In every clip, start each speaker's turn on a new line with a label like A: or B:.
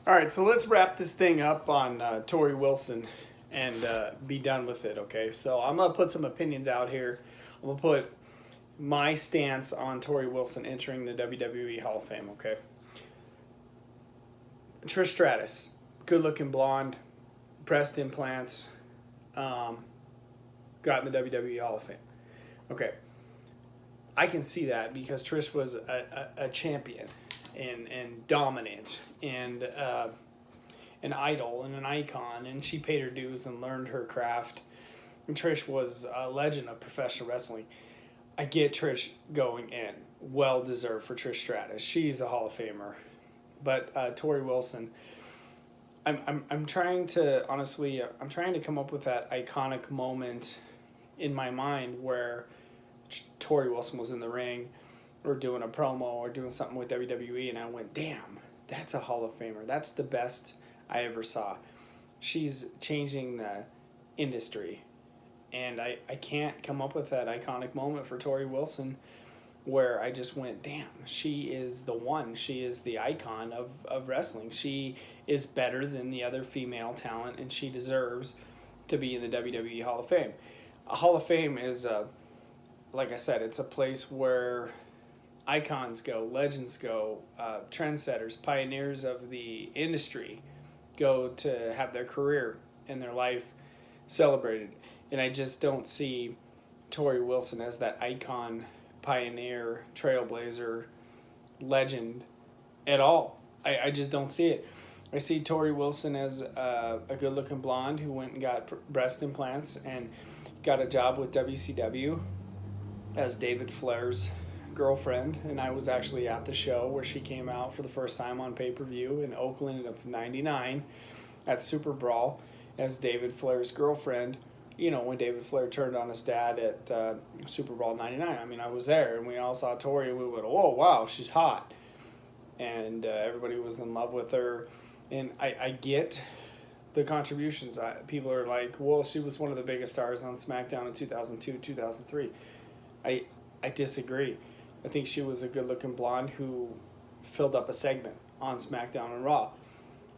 A: All right, so let's wrap this thing up on Torrie Wilson and be done with it, okay? So I'm going to put some opinions out here. I'm going to put my stance on Torrie Wilson entering the WWE Hall of Fame, okay? Trish Stratus, good-looking blonde, breast implants, got in the WWE Hall of Fame. Okay, I can see that because Trish was a champion and dominant and an idol and an icon, and she paid her dues and learned her craft. And Trish was a legend of professional wrestling. I get Trish going in. Well deserved for Trish Stratus. She's a Hall of Famer. But Torrie Wilson, I'm trying to, honestly, I'm trying to come up with that iconic moment in my mind where Torrie Wilson was in the ring or doing a promo or doing something with WWE, and I went, damn, that's a Hall of Famer. That's the best I ever saw. She's changing the industry. And I can't come up with that iconic moment for Torrie Wilson where I just went, damn, she is the one. She is the icon of wrestling. She is better than the other female talent, and she deserves to be in the WWE Hall of Fame. A Hall of Fame is, like I said, it's a place where icons go, legends go, trendsetters, pioneers of the industry go to have their career and their life celebrated. And I just don't see Torrie Wilson as that icon, pioneer, trailblazer, legend at all. I just don't see it. I see Torrie Wilson as a good-looking blonde who went and got breast implants and got a job with WCW as David Flair's girlfriend. And I was actually at the show where she came out for the first time on pay-per-view in Oakland of '99 at Super Brawl as David Flair's girlfriend. You know, when David Flair turned on his dad at Super Bowl '99. I mean, I was there, and we all saw Torrie, and we went, oh, wow, she's hot. And everybody was in love with her. And I get the contributions. People are like, well, she was one of the biggest stars on SmackDown in 2002, 2003. I disagree. I think she was a good-looking blonde who filled up a segment on SmackDown and Raw.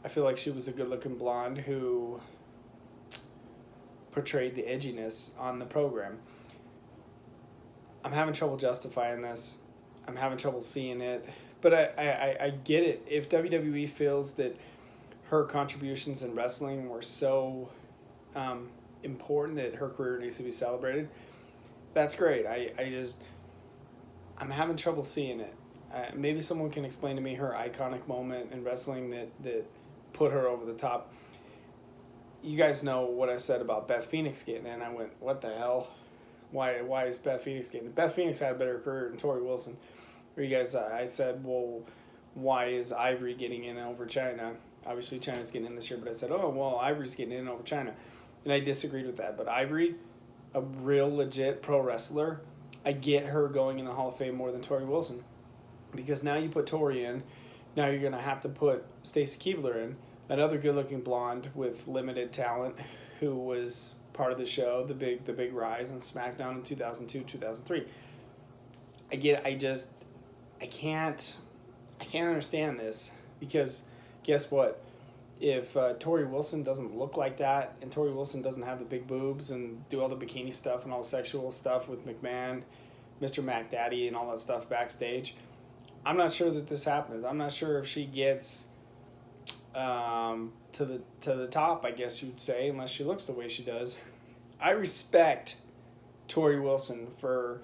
A: I feel like she was a good-looking blonde who portrayed the edginess on the program. I'm having trouble justifying this. I'm having trouble seeing it. But I get it. If WWE feels that her contributions in wrestling were so important that her career needs to be celebrated, that's great. I'm having trouble seeing it. Maybe someone can explain to me her iconic moment in wrestling that put her over the top. You guys know what I said about Beth Phoenix getting in. I went, what the hell? Why is Beth Phoenix getting in? Beth Phoenix had a better career than Torrie Wilson. Or you guys, I said, well, why is Ivory getting in over China? Obviously, China's getting in this year, but I said, oh, well, Ivory's getting in over China. And I disagreed with that. But Ivory, a real legit pro wrestler, I get her going in the Hall of Fame more than Torrie Wilson. Because now you put Torrie in, now you're going to have to put Stacy Keibler in, another good-looking blonde with limited talent who was part of the show, the big rise on SmackDown in 2002, 2003. I can't understand this because guess what? If Torrie Wilson doesn't look like that and Torrie Wilson doesn't have the big boobs and do all the bikini stuff and all the sexual stuff with McMahon, Mr. Mac Daddy and all that stuff backstage, I'm not sure that this happens. I'm not sure if she gets to the top, I guess you'd say, unless she looks the way she does. I respect Torrie Wilson for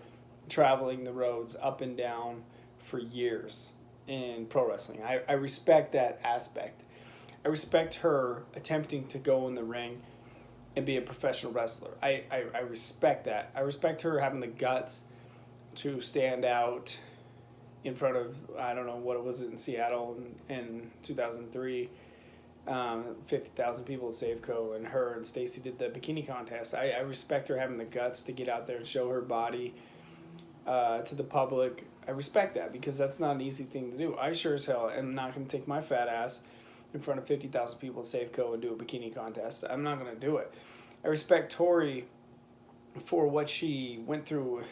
A: traveling the roads up and down for years in pro wrestling. I respect that aspect. I respect her attempting to go in the ring and be a professional wrestler. I respect that. I respect her having the guts to stand out in front of, I don't know what it was in Seattle in 2003, 50,000 people at Safeco, and her and Stacy did the bikini contest. I respect her having the guts to get out there and show her body to the public. I respect that because that's not an easy thing to do. I sure as hell am not going to take my fat ass in front of 50,000 people at Safeco and do a bikini contest. I'm not going to do it. I respect Torrie for what she went through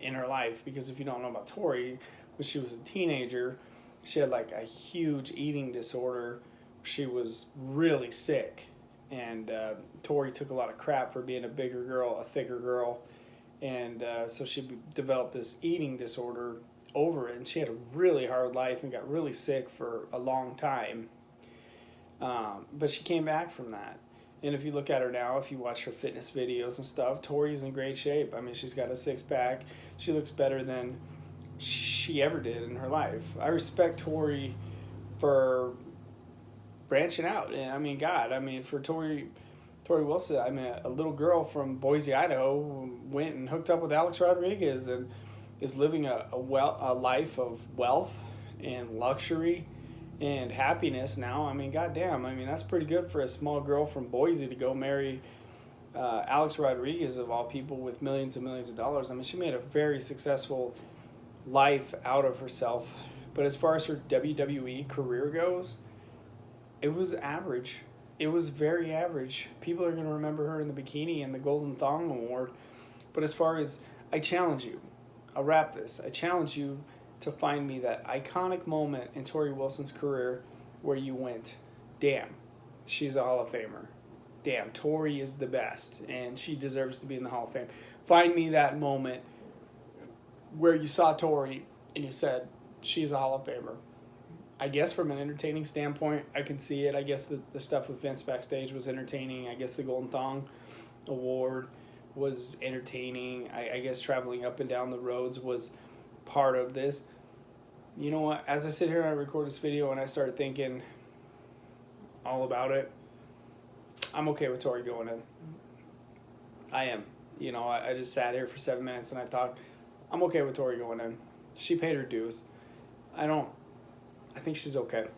A: in her life, because if you don't know about Torrie, when she was a teenager, she had like a huge eating disorder she was really sick, and Torrie took a lot of crap for being a bigger girl, a thicker girl, and so she developed this eating disorder over it, and she had a really hard life and got really sick for a long time. But she came back from that. And if you look at her now, if you watch her fitness videos and stuff, Torrie's in great shape. I mean, she's got a six-pack. She looks better than she ever did in her life. I respect Torrie for branching out. And I mean, God, I mean, for Torrie Wilson, I mean, a little girl from Boise, Idaho, went and hooked up with Alex Rodriguez and is living a life of wealth and luxury and happiness now. I mean, goddamn, I mean, that's pretty good for a small girl from Boise to go marry Alex Rodriguez, of all people, with millions and millions of dollars. I mean, she made a very successful life out of herself. But as far as her WWE career goes, it was average. It was very average. People are going to remember her in the bikini and the Golden Thong Award. But as far as, I challenge you, I'll wrap this. I challenge you to find me that iconic moment in Torrie Wilson's career where you went, damn, she's a Hall of Famer. Damn, Torrie is the best, and she deserves to be in the Hall of Fame. Find me that moment where you saw Torrie and you said, she's a Hall of Famer. I guess from an entertaining standpoint, I can see it. I guess the stuff with Vince backstage was entertaining. I guess the Golden Thong Award was entertaining. I guess traveling up and down the roads was part of this. You know what? As I sit here and I record this video and I start thinking all about it, I'm okay with Torrie going in. I am. You know, I just sat here for 7 minutes and I thought, I'm okay with Torrie going in. She paid her dues. I think she's okay.